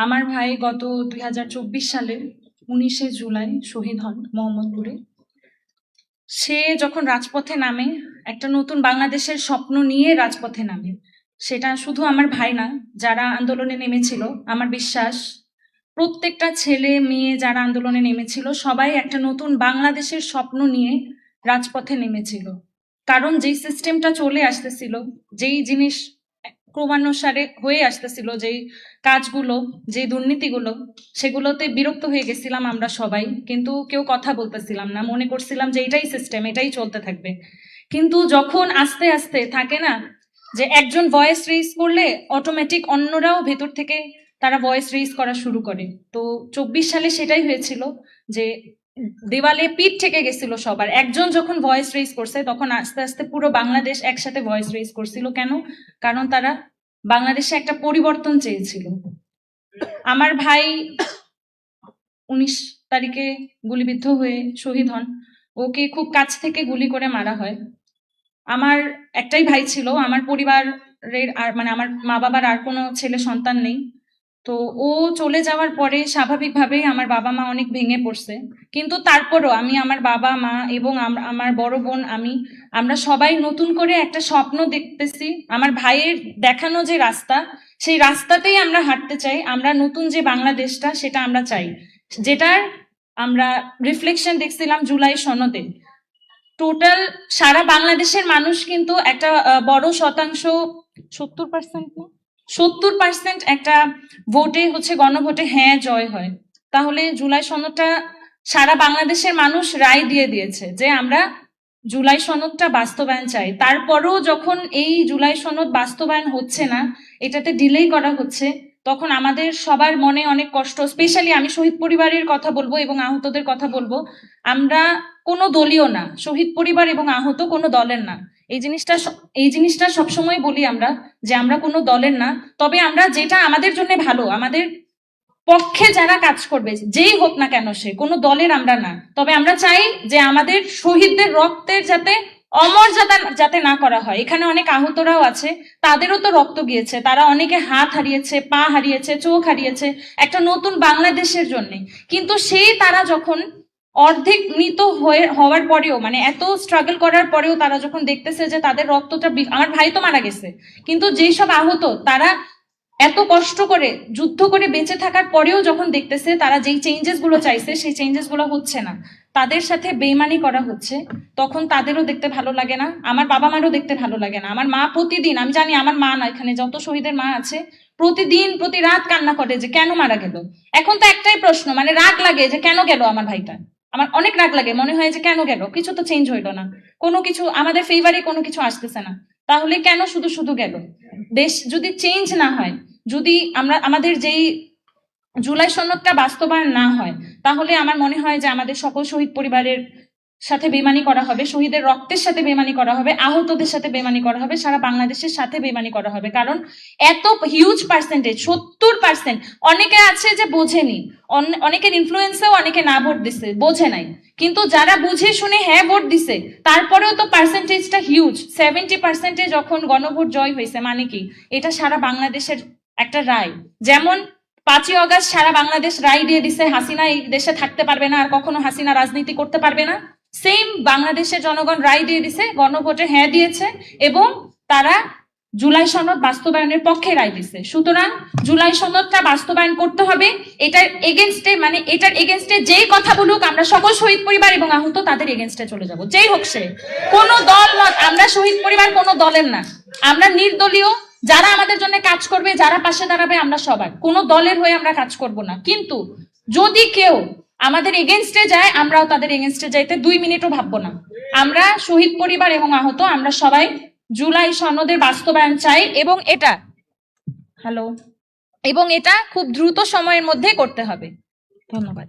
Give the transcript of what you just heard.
আমার ভাই গত 2024 সালের 19শে জুলাই শহীদ হন মোহাম্মদপুরে। সে যখন রাজপথে নামে, একটা নতুন বাংলাদেশের স্বপ্ন নিয়ে রাজপথে নামে। সেটা শুধু আমার ভাই না, যারা আন্দোলনে নেমেছিল, আমার বিশ্বাস প্রত্যেকটা ছেলে মেয়ে যারা আন্দোলনে নেমেছিল সবাই একটা নতুন বাংলাদেশের স্বপ্ন নিয়ে রাজপথে নেমেছিল। কারণ যেই সিস্টেমটা চলে আসতেছিল, যেই জিনিস ক্রমানুসারে হয়ে আসতেছিল, যেই কাজগুলো, যে দুর্নীতিগুলো, সেগুলোতে বিরক্ত হয়ে গেছিলাম আমরা সবাই। কিন্তু কেউ কথা বলতেছিলাম না, মনে করছিলাম যে এটাই সিস্টেম, এটাই চলতে থাকবে। কিন্তু যখন আস্তে আস্তে থাকে না যে একজন ভয়েস রেইজ করলে অটোমেটিক অন্যরাও ভেতর থেকে তারা ভয়েস রেইজ করা শুরু করে। তো 24 সালে সেটাই হয়েছিল, যে দেওয়ালে পিঠ থেকে গেছিল সবার। একজন যখন ভয়েস রেইজ করছে তখন আস্তে আস্তে পুরো বাংলাদেশ একসাথে ভয়েস রেইজ করছিল। কেন? কারণ তারা বাংলাদেশে একটা পরিবর্তন চেয়েছিল। আমার ভাই 19 তারিখে গুলিবিদ্ধ হয়ে শহীদ হন। ওকে খুব কাছ থেকে গুলি করে মারা হয়। আমার একটাই ভাই ছিল, আমার পরিবারের আর মানে আমার মা বাবার আর কোনো ছেলে সন্তান নেই। তো ও চলে যাওয়ার পরে স্বাভাবিকভাবেই আমার বাবা মা অনেক ভেঙে পড়ছে। কিন্তু তারপরও আমি, আমার বাবা মা এবং আমার বড় বোন, আমরা সবাই নতুন করে একটা স্বপ্ন দেখতেছি। আমার ভাইয়ের দেখানো যে রাস্তা, সেই রাস্তাতেই আমরা হাঁটতে চাই। আমরা নতুন যে বাংলাদেশটা, সেটা আমরা চাই, যেটার আমরা রিফ্লেকশন দেখছিলাম জুলাই সনদে। টোটাল সারা বাংলাদেশের মানুষ কিন্তু একটা বড় শতাংশ, 70% একটা ভোটে হচ্ছে, গণভোটে হ্যাঁ জয় হয়। তাহলে জুলাই সনদটা সারা বাংলাদেশের মানুষ রায় দিয়ে দিয়েছে যে আমরা জুলাই সনদটা বাস্তবায়ন চাই। তারপরেও যখন এই জুলাই সনদ বাস্তবায়ন হচ্ছে না, এটাতে ডিলেই করা হচ্ছে, তখন আমাদের সবার মনে অনেক কষ্ট। স্পেশালি আমি শহীদ পরিবারের কথা বলবো এবং আহতদের কথা বলবো। আমরা কোনো দলীয় না, শহীদ পরিবার এবং আহত কোনো দলের না। এই জিনিসটা সবসময় বলি আমরা, যে আমরা কোনো দলের না। তবে আমরা যেটা আমাদের জন্য ভালো, আমাদের পক্ষে যারা কাজ করবে, যেই হোক না কেন, সে কোনো দলের আমরা না। তবে আমরা চাই যে আমাদের শহীদদের রক্তের যাতে অমর্যাদা যাতে না করা হয়। এখানে অনেক আহতরাও আছে, তাদেরও তো রক্ত গিয়েছে, তারা অনেকে হাত হারিয়েছে, পা হারিয়েছে, চোখ হারিয়েছে একটা নতুন বাংলাদেশের জন্য। কিন্তু সেই তারা যখন অর্ধেক মৃত হওয়ার পরেও, মানে এত স্ট্রাগল করার পরেও তারা যখন দেখতেছে যে তাদের রক্তটা, আমার ভাই তো মারা গেছে, কিন্তু যেই সব আহত তারা এত কষ্ট করে যুদ্ধ করে বেঁচে থাকার পরেও যখন দেখতেছে তারা যেই চেঞ্জেস গুলো চাইছে সেই চেঞ্জেস গুলো হচ্ছে না, তাদের সাথে বেইমানি করা হচ্ছে, তখন তাদেরও দেখতে ভালো লাগে না, আমার বাবা মারও দেখতে ভালো লাগে না। আমার মা প্রতিদিন, আমি জানি আমার মা না, এখানে যত শহীদের মা আছে প্রতিদিন প্রতি রাত কান্না করে যে কেন মারা গেল। এখন তো একটাই প্রশ্ন, মানে রাগ লাগে যে কেন গেল আমার ভাইটা। আমার অনেক রাগ লাগে, মনে হয় যে কেন গেল, কিছু তো চেঞ্জ হইলো না, কোনো কিছু আমাদের ফেভারে কোনো কিছু আসতেছে না, তাহলে কেন শুধু শুধু গেল। দেশ যদি চেঞ্জ না হয়, যদি আমাদের যেই জুলাই সনদটা বাস্তবায়ন না হয়, তাহলে আমার মনে হয় যে আমাদের সকল শহীদ পরিবারের সাথে বেমানি করা হবে, শহীদের রক্তের সাথে বেমানি করা হবে, আহতদের সাথে বেমানি করা হবে, সারা বাংলাদেশের সাথে বেমানি করা হবে। কারণ এত হিউজ পার্সেন্টেজ, 70%, অনেকে আছে যে বোঝেনি, অনেকের ইনফ্লুয়েন্সেও অনেকে না ভোট দিছে, বোঝে নাই। কিন্তু যারা বুঝে শুনে হ্যাঁ ভোট দিছে, তারপরেও তো পার্সেন্টেজটা হিউজ। 70% যখন গণভোট জয় হয়েছে, মানে কি এটা সারা বাংলাদেশের একটা রায়। যেমন 5ই অগস্ট সারা বাংলাদেশ রায় দিয়ে দিছে হাসিনা এই দেশে থাকতে পারবে না, আর কখনো হাসিনা রাজনীতি করতে পারবে না। সেম বাংলাদেশের জনগণ রায় দিয়ে দিছে, গণভোটে হ্যাঁ দিয়েছে, এবং তারা জুলাই সনদ বাস্তবায়নের পক্ষে রায় দিছে। সুতরাং জুলাই সনদটা বাস্তবায়ন করতে হবে। এটার এগেনস্টে যেই কথা বলুক, আমরা সকল শহীদ পরিবার এবং আহত তাদের এগেনস্টে চলে যাব, যেই হোক সে। কোনো দল মত, আমরা শহীদ পরিবার কোনো দলের না, আমরা নির্দলীয়। যারা আমাদের জন্য কাজ করবে, যারা পাশে দাঁড়াবে, আমরা সবাই কোনো দলের হয়ে আমরা কাজ করব না। কিন্তু যদি কেউ আমাদের এগেনস্টে যায়, আমরাও তাদের এগেনস্টে যাইতে 2 মিনিটও ভাববো না। আমরা শহীদ পরিবার এবং আহত আমরা সবাই জুলাই সনদের বাস্তবায়ন চাই, এবং এটা খুব দ্রুত সময়ের মধ্যে করতে হবে। ধন্যবাদ।